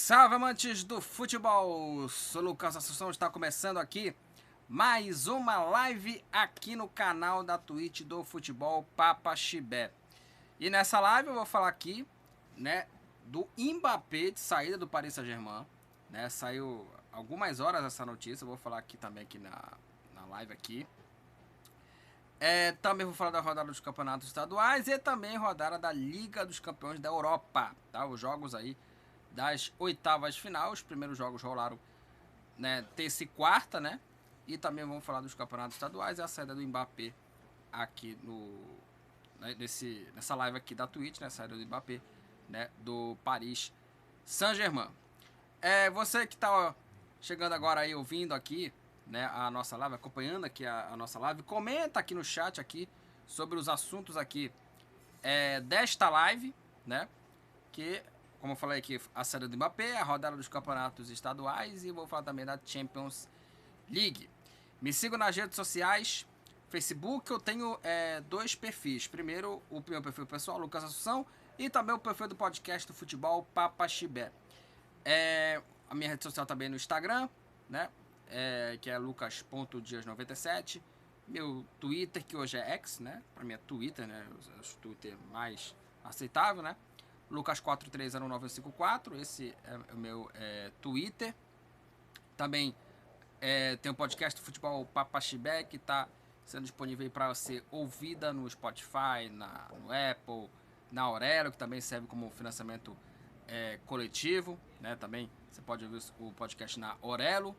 Salve, amantes do futebol! Sou Lucas Assunção, está começando aqui mais uma live aqui no canal da Twitch do Futebol Papa Chibé. E nessa live eu vou falar aqui, né, do Mbappé de saída do Paris Saint-Germain, né? Saiu algumas horas essa notícia, eu vou falar aqui também aqui na live aqui. Também vou falar da rodada dos campeonatos estaduais e também rodada da Liga dos Campeões da Europa, tá? Os jogos aí das oitavas de final. Os primeiros jogos rolaram, né, terça e quarta, né? E também vamos falar dos campeonatos estaduais e a saída do Mbappé aqui nessa live aqui da Twitch, né? A saída do Mbappé, né, do Paris Saint-Germain. Você que está chegando agora aí, ouvindo aqui, né, a nossa live, acompanhando aqui a nossa live, comenta aqui no chat aqui sobre os assuntos aqui desta live, né? Que, como eu falei aqui, a saída do Mbappé, a rodada dos campeonatos estaduais e vou falar também da Champions League. Me sigam nas redes sociais, Facebook, eu tenho dois perfis. Primeiro, o meu perfil pessoal, Lucas Assunção, e também o perfil do podcast do Futebol Papa Chibé. A minha rede social também no Instagram, né? Que é lucas.dias97. Meu Twitter, que hoje é X, né? Pra mim é Twitter, né? O Twitter mais aceitável, né? Lucas4309954, esse é o meu Twitter. Também tem um podcast do Futebol Papa Chibé, que está sendo disponível para você ouvida no Spotify, no Apple, na Aurelo, que também serve como financiamento coletivo, né? Também você pode ouvir o podcast na Aurelo.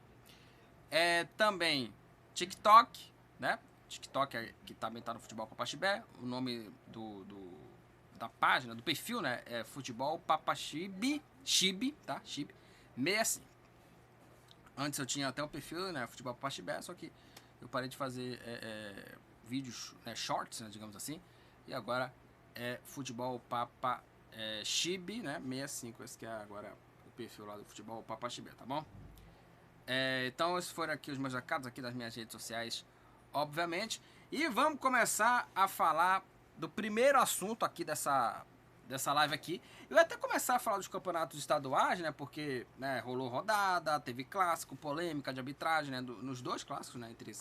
Também TikTok, né? TikTok que também está no Futebol Papa Chibé. O nome da página, do perfil, né? É Futebol Papa Chibi, tá? Chibi 65. Antes eu tinha até um perfil, né? Futebol Papa Chibé, só que eu parei de fazer vídeos, né, shorts, né, digamos assim. E agora é Futebol Papa Chibi, né? 65. Esse que é agora o perfil lá do Futebol Papa Chibé, tá bom? Então esses foram aqui os meus recados aqui das minhas redes sociais, obviamente. E vamos começar a falar do primeiro assunto aqui dessa live aqui. Eu ia até começar a falar dos campeonatos estaduais, né? Porque, né, rolou rodada, teve clássico, polêmica de arbitragem, né? Nos dois clássicos, né? Entre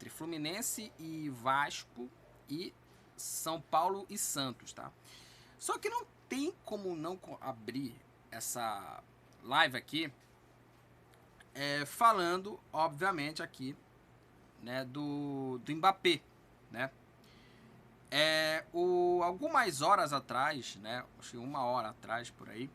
Fluminense e Vasco e São Paulo e Santos, tá? Só que não tem como não abrir essa live aqui falando, obviamente, aqui, né, do Mbappé, né? Algumas horas atrás, né, acho que uma hora atrás por aí,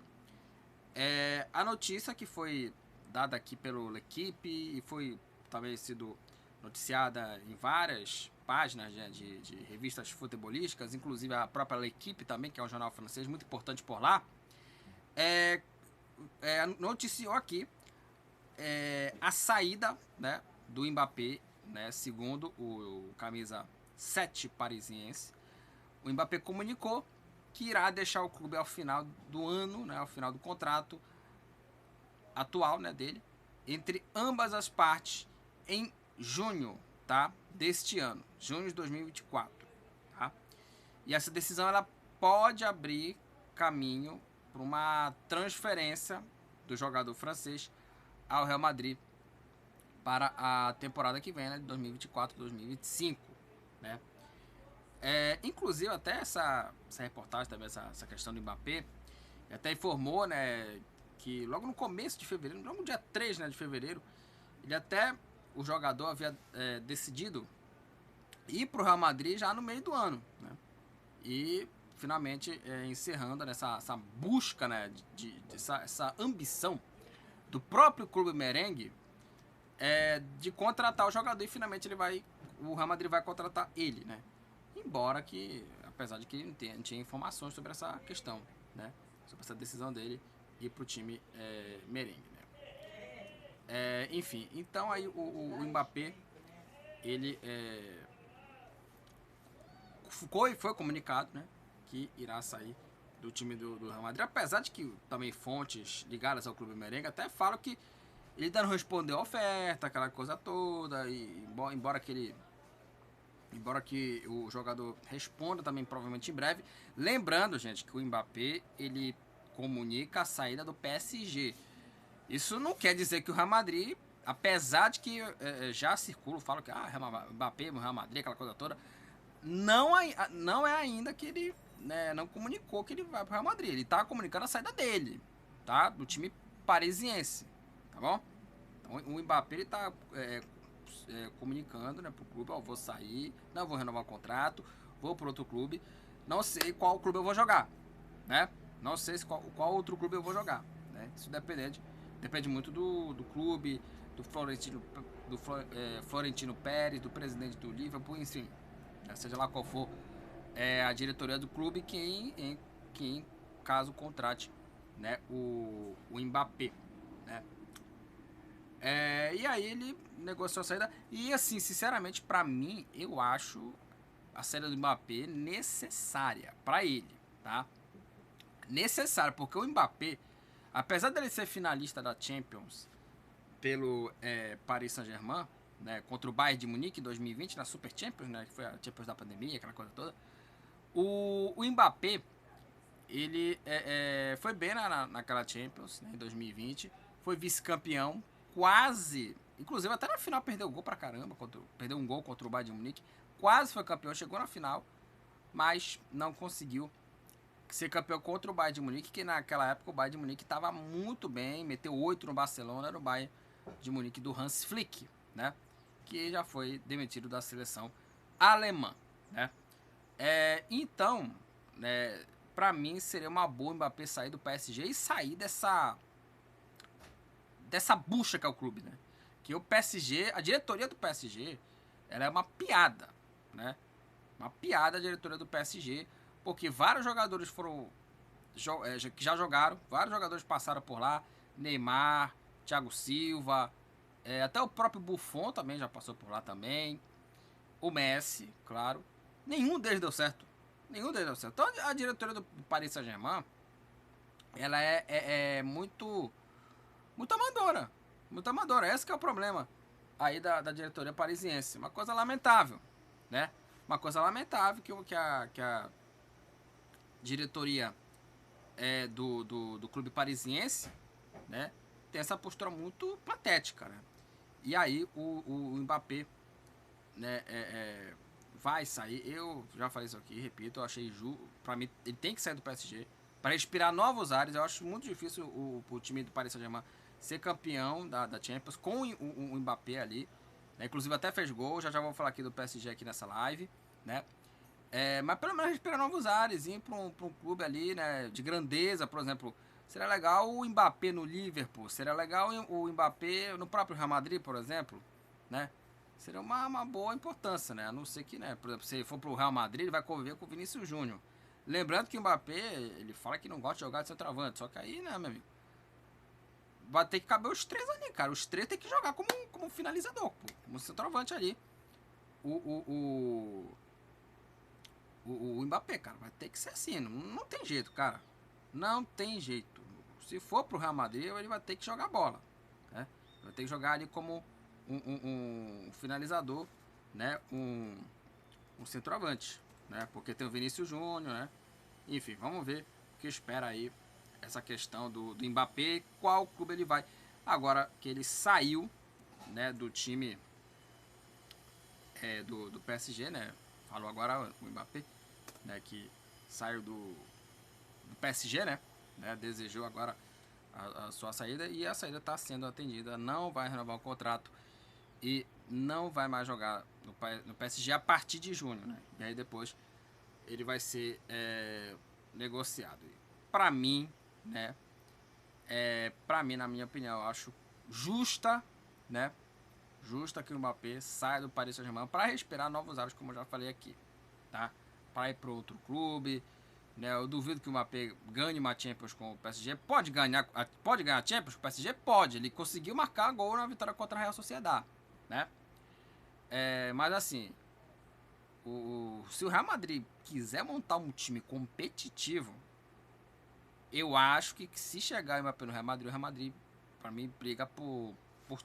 a notícia que foi dada aqui pelo L'Equipe e foi talvez sido noticiada em várias páginas, né, de revistas futebolísticas, inclusive a própria L'Equipe também, que é um jornal francês muito importante por lá, noticiou aqui a saída, né, do Mbappé, né, segundo o camisa 7 parisiense. O Mbappé comunicou que irá deixar o clube ao final do ano, né, ao final do contrato atual, né, dele, entre ambas as partes em junho, tá, deste ano, junho de 2024, tá? E essa decisão ela pode abrir caminho para uma transferência do jogador francês ao Real Madrid para a temporada que vem, né, de 2024-2025, né? Inclusive até essa reportagem, também essa questão do Mbappé, até informou, né, que logo no começo de fevereiro, logo no dia 3, né, de fevereiro, o jogador havia decidido ir para o Real Madrid já no meio do ano, né? E finalmente encerrando nessa busca, né, essa ambição do próprio clube merengue de contratar o jogador, e finalmente o Real Madrid vai contratar ele, né? Embora que, apesar de que não tinha informações sobre essa questão, né? Sobre essa decisão dele ir pro time merengue, né? Enfim, então aí o Mbappé, ele foi comunicado, né, que irá sair do time do Real Madrid, apesar de que também fontes ligadas ao clube merengue até falam que ele ainda não respondeu a oferta, aquela coisa toda, e embora que o jogador responda também provavelmente em breve. Lembrando, gente, que o Mbappé, ele comunica a saída do PSG. Isso não quer dizer que o Real Madrid, apesar de que já circula, falo que Mbappé, Real Madrid, aquela coisa toda, não é ainda que ele, né, não comunicou que ele vai pro Real Madrid. Ele tá comunicando a saída dele, tá? Do time parisiense, tá bom? Então o Mbappé ele tá comunicando, né, pro clube, ó, vou sair, não vou renovar o contrato, vou pro outro clube, não sei qual clube eu vou jogar, né? Não sei qual outro clube eu vou jogar, né? Isso depende muito do clube, do Florentino Pérez, do presidente do Liverpool, enfim, né? Seja lá qual for a diretoria do clube quem caso contrate, né, o Mbappé, né? E aí ele negociou a saída. E assim, sinceramente, pra mim, eu acho a saída do Mbappé necessária pra ele, tá? Necessária, porque o Mbappé, apesar dele ser finalista da Champions pelo Paris Saint-Germain, né, contra o Bayern de Munique em 2020, na Super Champions, né, que foi a Champions da pandemia, aquela coisa toda, o Mbappé, ele foi bem naquela Champions, né, em 2020, foi vice-campeão, quase, inclusive até na final perdeu o gol pra caramba, perdeu um gol contra o Bayern de Munique, quase foi campeão, chegou na final, mas não conseguiu ser campeão contra o Bayern de Munique, que naquela época o Bayern de Munique estava muito bem, meteu 8 no Barcelona, era o Bayern de Munique do Hans Flick, né, que já foi demitido da seleção alemã, né. Então, né, pra mim seria uma boa o Mbappé sair do PSG e sair dessa bucha que é o clube, né? Que o PSG, a diretoria do PSG, ela é uma piada, né? Uma piada a diretoria do PSG, porque vários jogadores que já jogaram, vários jogadores passaram por lá, Neymar, Thiago Silva, até o próprio Buffon também já passou por lá também, o Messi, claro. Nenhum deles deu certo. Nenhum deles deu certo. Então a diretoria do Paris Saint-Germain, ela é muito amadora. Muito amadora. Esse que é o problema aí da diretoria parisiense. Uma coisa lamentável, né? Uma coisa lamentável que a diretoria do clube parisiense, né, tem essa postura muito patética, né? E aí o Mbappé, né, vai sair. Eu já falei isso aqui, repito, eu achei pra mim ele tem que sair do PSG para inspirar novos ares. Eu acho muito difícil o time do Paris Saint-Germain ser campeão da Champions com o Mbappé ali, né? Inclusive até fez gol, já vou falar aqui do PSG aqui nessa live, né? Mas pelo menos respirar novos ares, ir para um clube ali, né, de grandeza, por exemplo. Seria legal o Mbappé no Liverpool, seria legal o Mbappé no próprio Real Madrid, por exemplo, né? Seria uma boa importância, né? A não ser que, né, por exemplo, se for pro Real Madrid, ele vai conviver com o Vinícius Júnior. Lembrando que o Mbappé, ele fala que não gosta de jogar de centroavante, só que aí, né, meu amigo, vai ter que caber os três ali, cara. Os três tem que jogar como finalizador, pô, como centroavante ali. O Mbappé, cara, vai ter que ser assim, não tem jeito, cara. Não tem jeito. Se for pro Real Madrid, ele vai ter que jogar bola, né? Vai ter que jogar ali como um finalizador, né? Um centroavante, né? Porque tem o Vinícius Júnior, né? Enfim, vamos ver o que espera aí essa questão do Mbappé, qual clube ele vai. Agora que ele saiu, né, do time do PSG, né? Falou agora o Mbappé, né, que saiu do PSG, né? Desejou agora a sua saída e a saída está sendo atendida. Não vai renovar o contrato e não vai mais jogar no PSG a partir de junho, né? E aí depois ele vai ser negociado. Para mim, né? Para mim, na minha opinião, eu acho justa, né? Justa que o Mbappé saia do Paris Saint-Germain para respirar novos ares, como eu já falei aqui, tá? Para ir para outro clube, né? Eu duvido que o Mbappé ganhe uma Champions com o PSG. Pode ganhar a Champions com o PSG? Pode. Ele conseguiu marcar gol na vitória contra a Real Sociedad, né? Mas assim, se o Real Madrid quiser montar um time competitivo, eu acho que se chegar o Mbappé no Real Madrid, o Real Madrid, para mim, briga por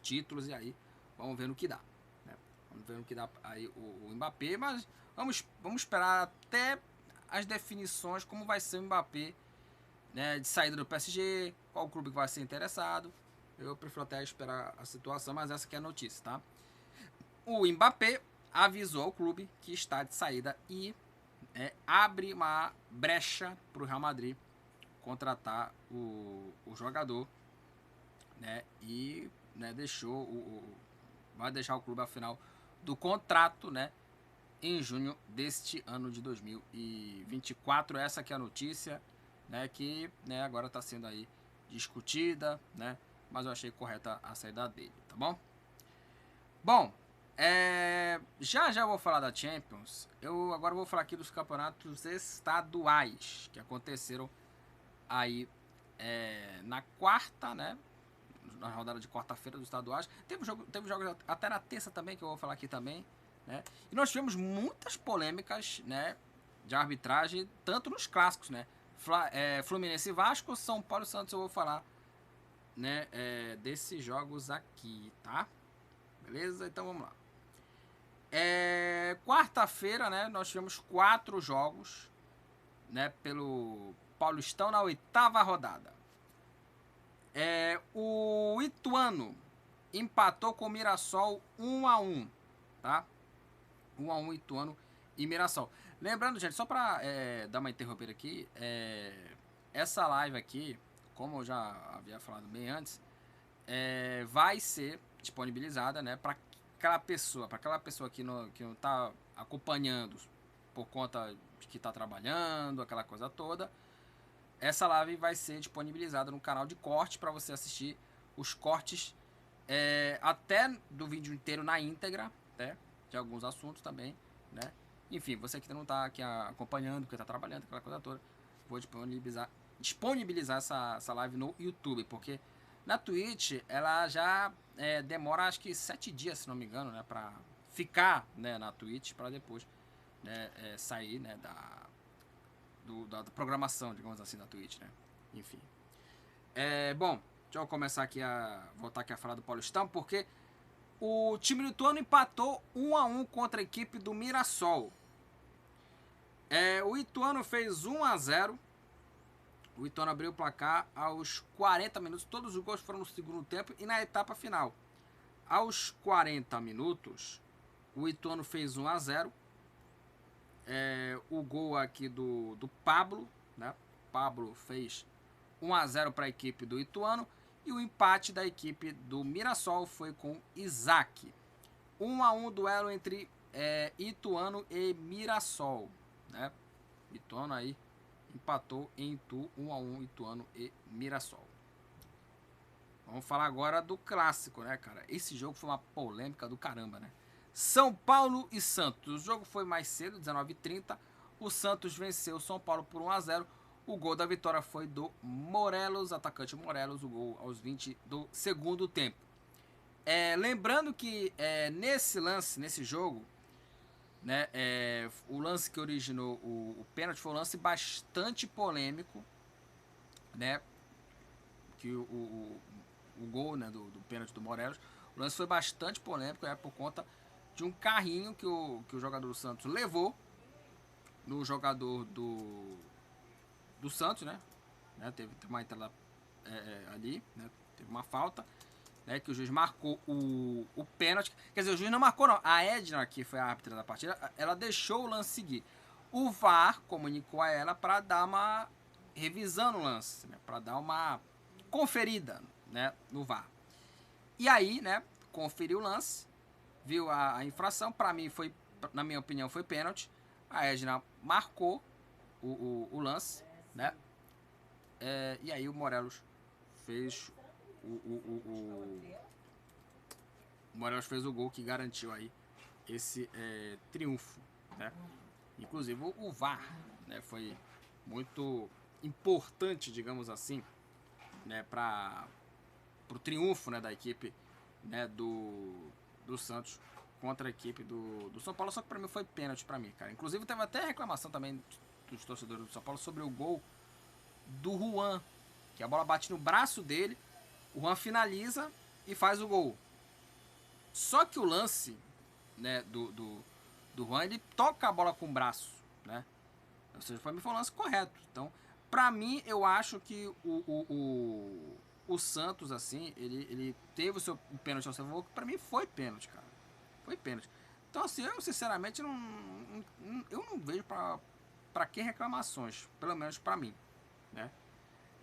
títulos e aí vamos ver no que dá, né? Vamos ver no que dá aí o Mbappé, mas vamos esperar até as definições, como vai ser o Mbappé né, de saída do PSG, qual clube que vai ser interessado. Eu prefiro até esperar a situação, mas essa aqui é a notícia, tá? O Mbappé avisou ao clube que está de saída e abre uma brecha para o Real Madrid contratar o jogador, né? E né, vai deixar o clube ao final do contrato, né? Em junho deste ano de 2024. Essa aqui é a notícia, né? Que né, agora está sendo aí discutida, né? Mas eu achei correta a saída dele, tá bom? Bom, já vou falar da Champions. Eu agora vou falar aqui dos campeonatos estaduais que aconteceram aí na quarta, né? Na rodada de quarta-feira dos estaduais. Teve jogos até na terça também, que eu vou falar aqui também. Né? E nós tivemos muitas polêmicas, né, de arbitragem, tanto nos clássicos, né? Fluminense e Vasco, São Paulo e Santos, eu vou falar, né, desses jogos aqui, tá? Beleza? Então vamos lá. Quarta-feira, né, nós tivemos 4 jogos, né, pelo Paulistão na 8ª rodada. O Ituano empatou com o Mirassol 1-1, tá? 1-1 Ituano e Mirassol. Lembrando, gente, só pra dar uma interrompida aqui, essa live aqui, como eu já havia falado bem antes, vai ser disponibilizada, né, para aquela pessoa que não tá acompanhando por conta de que tá trabalhando, aquela coisa toda. Essa live vai ser disponibilizada no canal de corte para você assistir os cortes até do vídeo inteiro na íntegra, né, de alguns assuntos também, né? Enfim, você que não está aqui acompanhando, que está trabalhando, aquela coisa toda, vou disponibilizar essa live no YouTube, porque na Twitch ela já demora acho que 7 dias, se não me engano, né, para ficar, né, na Twitch, para depois, né, sair, né, da programação, digamos assim, da Twitch, né? Enfim. Bom, deixa eu começar aqui voltar aqui a falar do Paulistão, porque o time do Ituano empatou 1-1 contra a equipe do Mirassol. O Ituano fez 1-0. O Ituano abriu o placar aos 40 minutos. Todos os gols foram no segundo tempo e na etapa final. Aos 40 minutos, o Ituano fez 1-0. O gol aqui do Pablo, né? Pablo fez 1-0 para a equipe do Ituano. E o empate da equipe do Mirassol foi com Isaac. 1-1 duelo entre Ituano e Mirassol, né? Ituano aí empatou em 1-1 Ituano e Mirassol. Vamos falar agora do clássico, né, cara? Esse jogo foi uma polêmica do caramba, né? São Paulo e Santos. O jogo foi mais cedo, 19h30. O Santos venceu o São Paulo por 1-0. O gol da vitória foi do Morelos, atacante Morelos, o gol aos 20 do segundo tempo. Lembrando que nesse jogo, né, o lance que originou o pênalti foi um lance bastante polêmico, né, que o gol, né, do pênalti do Morelos, o lance foi bastante polêmico, por conta de um carrinho que o jogador do Santos levou no jogador do Santos, né, teve uma entrada ali, né, teve uma falta, né, que o juiz marcou o pênalti. Quer dizer, o juiz não marcou, não. A Edna, que foi a árbitra da partida, ela deixou o lance seguir. O VAR comunicou a ela para dar uma revisão no lance, né, para dar uma conferida, né, no VAR. E aí, né, conferiu o lance, viu a infração. Para mim foi, na minha opinião, foi pênalti. A Edna marcou o lance, né? E aí o Morelos fez o Morelos fez o gol que garantiu aí esse triunfo, né? Inclusive o VAR, né, foi muito importante, digamos assim, né, para o triunfo, né, da equipe, né, do Santos contra a equipe do São Paulo. Só que para mim foi pênalti para mim, cara. Inclusive teve até reclamação também dos torcedores do São Paulo sobre o gol do Juan, que a bola bate no braço dele, o Juan finaliza e faz o gol. Só que o lance, né, do Juan, ele toca a bola com o braço, né? Ou seja, para mim foi um lance correto. Então, Pra mim, eu acho que o Santos, assim, ele teve o seu pênalti ao seu favor, que pra mim foi pênalti, cara. Foi pênalti. Então, assim, eu sinceramente eu não vejo pra que reclamações, pelo menos pra mim, né?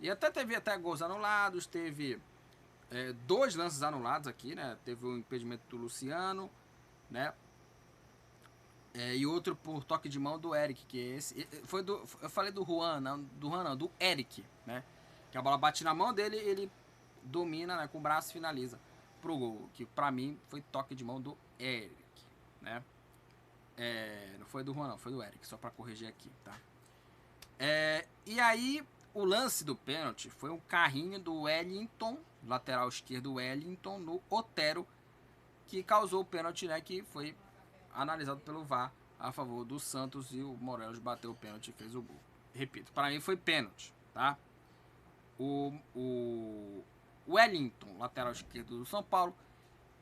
E até teve até gols anulados, teve dois lances anulados aqui, né? Teve o impedimento do Luciano, né? E outro por toque de mão do Eric, que esse foi do, eu falei do Juan, não, do Eric, né? Que a bola bate na mão dele, ele domina, né, com o braço e finaliza pro gol, que pra mim foi toque de mão do Eric, né? Não foi do Juan, não, foi do Eric, só pra corrigir aqui, tá? E aí o lance do pênalti foi um carrinho do Wellington, lateral esquerdo Wellington, no Otero, que causou o pênalti, né, que foi analisado pelo VAR a favor do Santos, e o Morelos bateu o pênalti e fez o gol. Repito, para mim foi pênalti, tá? O Wellington, lateral esquerdo do São Paulo,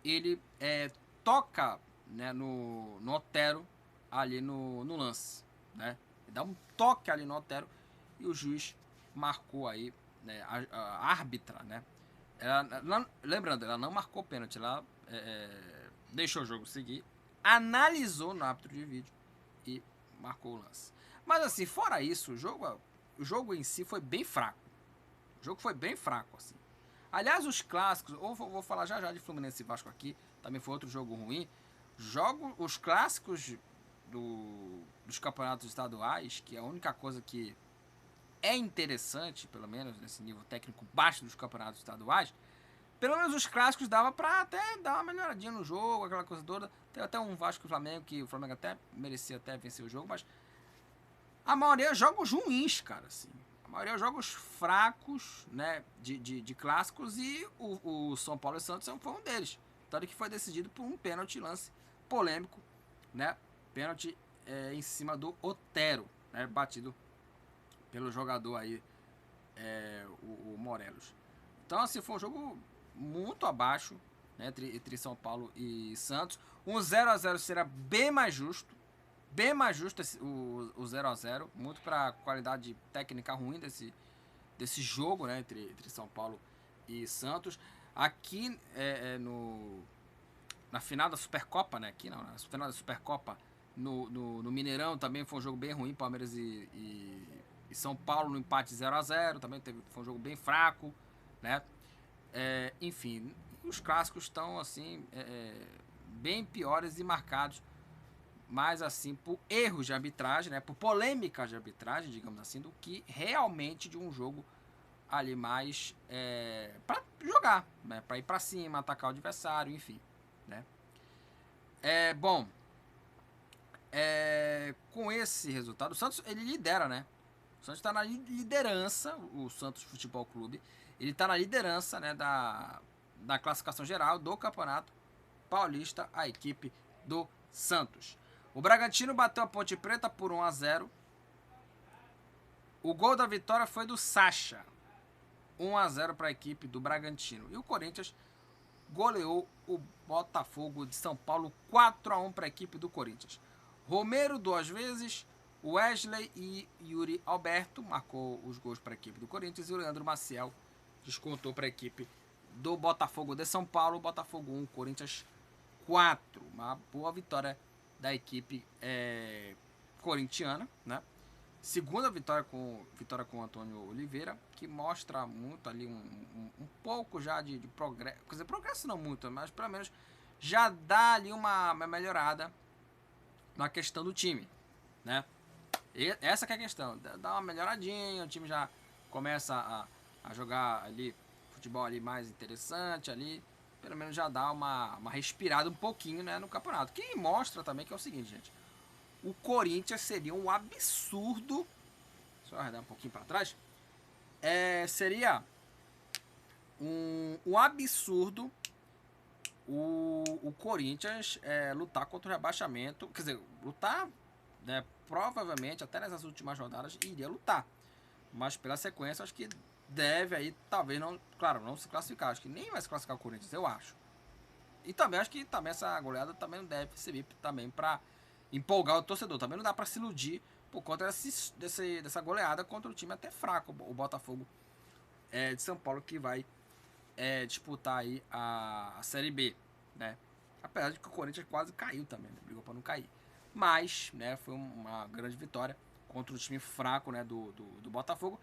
ele toca, né, no Otero ali no lance, né? Ele dá um toque ali no Otero e o juiz marcou aí, né, a árbitra, né? Lembrando, ela não marcou pênalti, ela deixou o jogo seguir, analisou no árbitro de vídeo e marcou o lance. Mas assim, fora isso, o jogo em si foi bem fraco. O jogo foi bem fraco, assim. Aliás, os clássicos, ou vou falar já de Fluminense e Vasco aqui, também foi outro jogo ruim. Os clássicos dos campeonatos estaduais, que é a única coisa que é interessante, pelo menos nesse nível técnico baixo dos campeonatos estaduais, pelo menos os clássicos dava pra até dar uma melhoradinha no jogo, aquela coisa toda. Tem até um Vasco e Flamengo, que o Flamengo até merecia até vencer o jogo, mas a maioria é jogos ruins, cara, assim. A maioria é jogos fracos, né, de clássicos, e o São Paulo e Santos foi um deles. Tanto que foi decidido por um pênalti, lance polêmico, né, pênalti em cima do Otero, né, batido pelo jogador aí, o Morelos. Então, assim, foi um jogo muito abaixo, né, entre São Paulo e Santos. Um 0x0 será bem mais justo o 0x0, muito para a qualidade técnica ruim desse jogo, né, entre São Paulo e Santos. Aqui na final da Supercopa, né, aqui não, na final da Supercopa no Mineirão também foi um jogo bem ruim, Palmeiras e São Paulo no empate 0x0, também foi um jogo bem fraco, né? Enfim, os clássicos estão assim bem piores e marcados mais assim por erros de arbitragem, né, por polêmicas de arbitragem, digamos assim, do que realmente de um jogo ali mais para jogar, né, para ir para cima, atacar o adversário, enfim, né? Bom, com esse resultado, o Santos ele lidera, né? O Santos está na liderança, o Santos Futebol Clube, ele está na liderança, né, da classificação geral do Campeonato Paulista, a equipe do Santos. O Bragantino bateu a Ponte Preta por 1x0. O gol da vitória foi do Sacha. 1x0 para a equipe do Bragantino. E o Corinthians goleou o Botafogo de São Paulo 4x1 para a equipe do Corinthians. Romero 2 vezes, Wesley e Yuri Alberto marcou os gols para a equipe do Corinthians, e o Leandro Maciel descontou para a equipe do Botafogo de São Paulo. Botafogo 1, Corinthians 4. Uma boa vitória da equipe corintiana, né? Segunda vitória com o Antônio Oliveira, que mostra muito ali um pouco já de progresso. Quer dizer, progresso não muito, mas pelo menos já dá ali uma melhorada na questão do time, né? E essa que é a questão, dá uma melhoradinha, o time já começa a jogar ali futebol ali mais interessante ali, pelo menos já dá uma respirada um pouquinho, né, no campeonato. Que mostra também que é o seguinte, gente, o Corinthians seria um absurdo, só arredar um pouquinho para trás, seria um absurdo o Corinthians lutar contra o rebaixamento, quer dizer, lutar, né, provavelmente até nessas últimas rodadas iria lutar, mas pela sequência acho que deve aí, talvez não, claro, não se classificar, acho que nem vai se classificar o Corinthians, eu acho. E também acho que também essa goleada também não deve servir também para empolgar o torcedor, também não dá para se iludir por conta dessa goleada contra o time até fraco, o Botafogo de São Paulo, que vai disputar aí a Série B, né? Apesar de que o Corinthians quase caiu também, né? Brigou para não cair. Mas, né, foi uma grande vitória contra o time fraco, né, do Botafogo.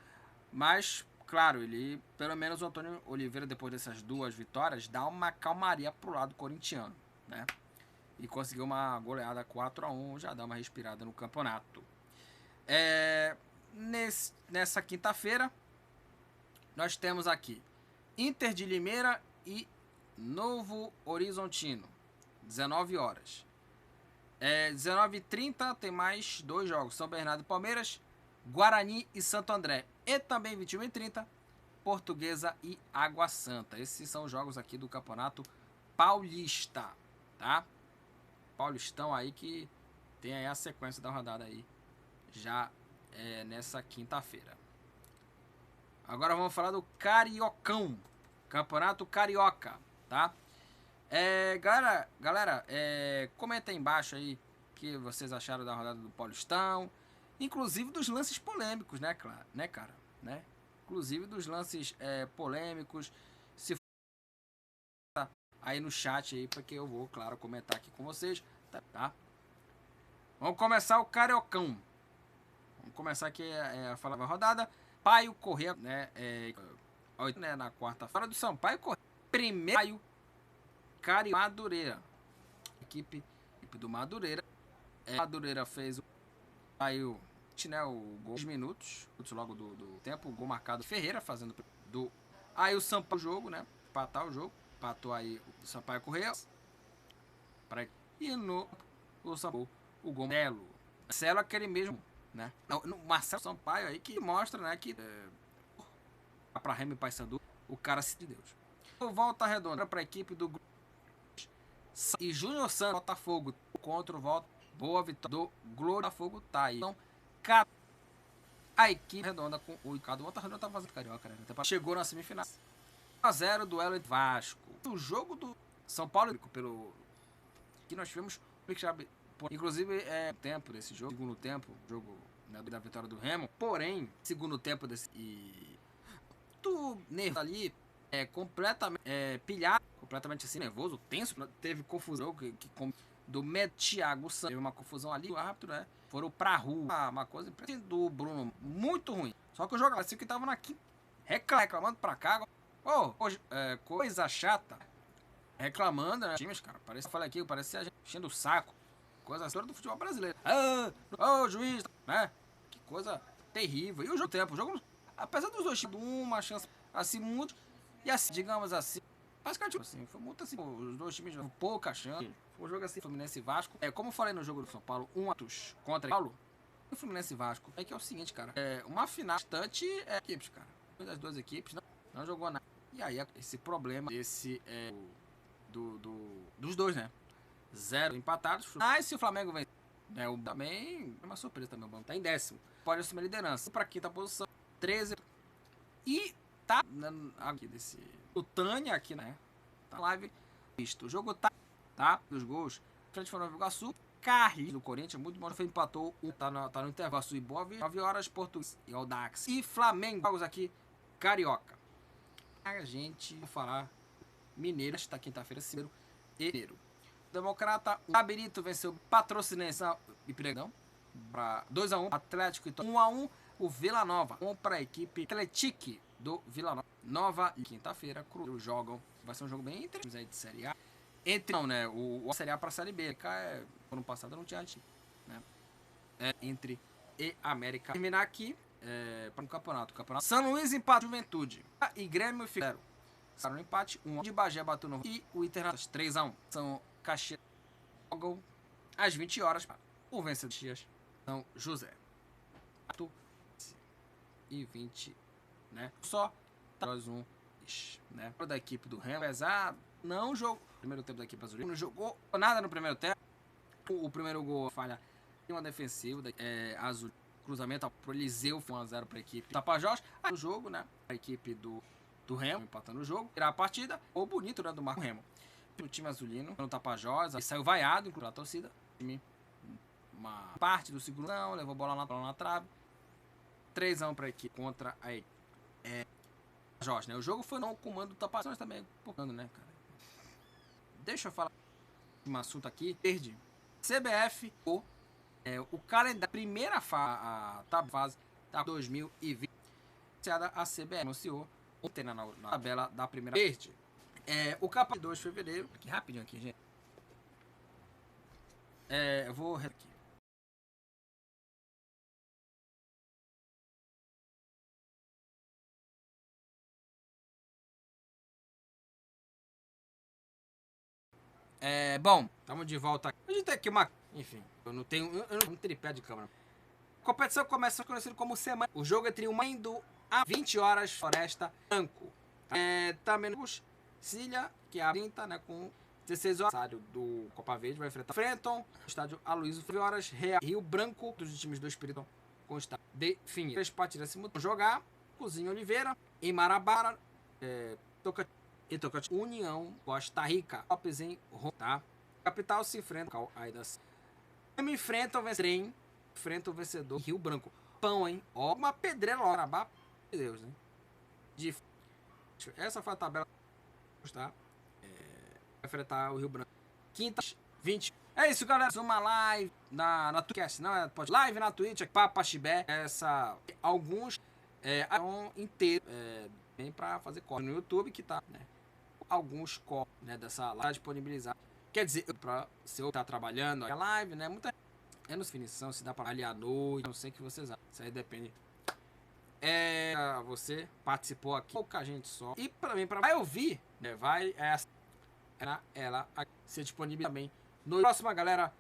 Mas, claro, ele, pelo menos o Antônio Oliveira, depois dessas 2 vitórias, dá uma calmaria pro lado corintiano, né? E conseguiu uma goleada 4-1, já dá uma respirada no campeonato. Nessa quinta-feira, nós temos aqui Inter de Limeira e Novo Horizontino, 19 horas. 19h30 tem mais 2 jogos, São Bernardo e Palmeiras, Guarani e Santo André. E também 21h30, Portuguesa e Água Santa. Esses são os jogos aqui do Campeonato Paulista, tá? Paulistão aí que tem aí a sequência da rodada aí já nessa quinta-feira. Agora vamos falar do Cariocão, Campeonato Carioca, tá? Galera, comenta aí embaixo aí o que vocês acharam da rodada do Paulistão, inclusive dos lances polêmicos, né, cara? Né? Inclusive dos lances polêmicos, se for aí no chat aí, porque eu vou, claro, comentar aqui com vocês, tá? Vamos começar o Cariocão. Vamos começar aqui a falar da rodada. Paio Corrêa, né, na quarta-feira do Sampaio Corrêa. Primeiro Madureira. Equipe do Madureira. Madureira fez saiu, né, o gol 2 minutos logo do tempo, o gol marcado Ferreira fazendo do aí o Sampaio jogo, né? Empatar o jogo, empatou aí o Sampaio Corrêa. E no o Sampaio, o gol Marcelo. Marcelo aquele mesmo, né? No Marcelo Sampaio aí que mostra, né, que para Remy e Paysandu, o cara se de Deus. Volta Redonda para a equipe do e Júnior Santos Botafogo contra o Volta Boa vitória do Glória Botafogo tá aí. Então, a equipe redonda com o Ricardo Volta Redonda tá fazendo carioca, né? Chegou na semifinal. 1-0 duelo entre Vasco. O jogo do São Paulo pelo que nós tivemos, inclusive tempo desse jogo, segundo tempo, jogo, né, da vitória do Remo. Porém, segundo tempo desse e tu nervoso ali completamente pilhado, completamente assim nervoso, tenso, teve confusão que do Thiago Santos, teve uma confusão ali, o árbitro, né? Foram pra rua, uma coisa do Bruno, muito ruim. Só que o jogador assim que tava na quinta, reclamando pra cá, coisa chata, reclamando, né? Times, cara, parece que eu falei aqui, parecia a gente enchendo o saco, coisa história do futebol brasileiro. Juiz, né? Que coisa terrível. E o jogo, apesar dos dois times, uma chance assim muito, e assim, digamos assim, basicamente assim, foi muito assim, os dois times pouca chance. Foi um jogo assim, Fluminense e Vasco. Como eu falei no jogo do São Paulo, atos contra Paulo, o Fluminense e Vasco. Que é o seguinte, cara, uma final bastante equipes, cara. Das 2 equipes não jogou nada. E aí esse problema dos dois, né? 0 empatados. Mas se o Flamengo vem, né, também é uma surpresa também, o banco tá em 10º. Pode assumir a liderança para quinta posição, 13. E tá aqui desse o Tânia aqui, né? Tá live. O jogo tá dos gols. Frente foi Nova Iguaçu, Carlos do Corinthians, muito bom. Empatou, tá no intervalo. E Boa Vista, 9 horas, Português e Audax. E Flamengo, jogos aqui, Carioca. A gente vai falar Mineiro, esta quinta-feira, 5 de janeiro. Democrata, o Labirito venceu Patrocinense e Pregão para 2-1, Atlético e 1-1, o Vila Nova, para a equipe Atlético do Vila Nova. E quinta-feira, Cruzeiro jogam, vai ser um jogo bem interessante aí de Série A. Né, o Série A para a Série B, ano passado não tinha time, né? Entre e América. Terminar aqui para o campeonato. São Luís empate Juventude e Grêmio fizeram. No empate, 1 de Bagé bateu no e o Internacional 3-1. São Caxias jogam às 20 horas. O vencedor de Caxias São José. E 20, né? Só nós né? Da equipe do Remo, apesar não jogou primeiro tempo da equipe azulina, não jogou nada no primeiro tempo. O primeiro gol falha em uma defensiva azul, cruzamento pro Eliseu, 1-0 para a equipe Tapajós. Aí o jogo, né? A equipe do Remo empatando o jogo, tirar a partida. O bonito, né, do Marco Remo. O time azulino no Tapajós, aí saiu vaiado, inclusive a torcida. O time uma parte do segundo, não, levou bola na trave. 3-1 para a equipe contra a equipe. Jorge, né? O jogo foi no comando do Tapações também, focando, né, cara? Deixa eu falar um assunto aqui. Verde. CBF, o calendário, primeira fase da 2020. A CBF anunciou ontem na tabela da primeira verde. O campeonato de 2 de fevereiro. Aqui, rapidinho aqui, gente. Eu vou aqui. Bom, estamos de volta aqui. A gente tem aqui uma. Enfim, eu não tenho um tripé de câmera. A competição começa conhecido como semana. O jogo entre o Maindo a 20 horas, Floresta Branco. Também nos Cília, que é a 30, né, com 16 horas. Do Copa Verde vai enfrentar Frenton, estádio Aloysio, 9 horas, Rio Branco, dos times do Espírito com o estádio definido. 3 partidas simultâneas. Jogar, Cozinho Oliveira, em Marabara, Tocantins, União, Costa Rica, Lopes em Roma, tá? Capital se enfrenta aí das. Enfrenta o vencedor Rio Branco. Pão, hein? Ó, uma pedreira lá, Arabá, meu Deus, né? Essa foi a tabela, tá? Vai enfrentar o Rio Branco. Quinta, 20. É isso, galera. Uma live na Twitch, não é? Live na Twitch, aqui, Papa Chibé. Alguns inteiros vem pra fazer corte no YouTube, que tá, né? Alguns cortes, né, dessa live disponibilizar. Quer dizer, se eu tá trabalhando a live, né? Muita menos definição, se dá pra ali à noite, não sei o que vocês acham. Isso aí depende. Você participou aqui, pouca gente só. E pra mim, vai ouvir, né? Vai ela ser disponível também. No próximo, galera.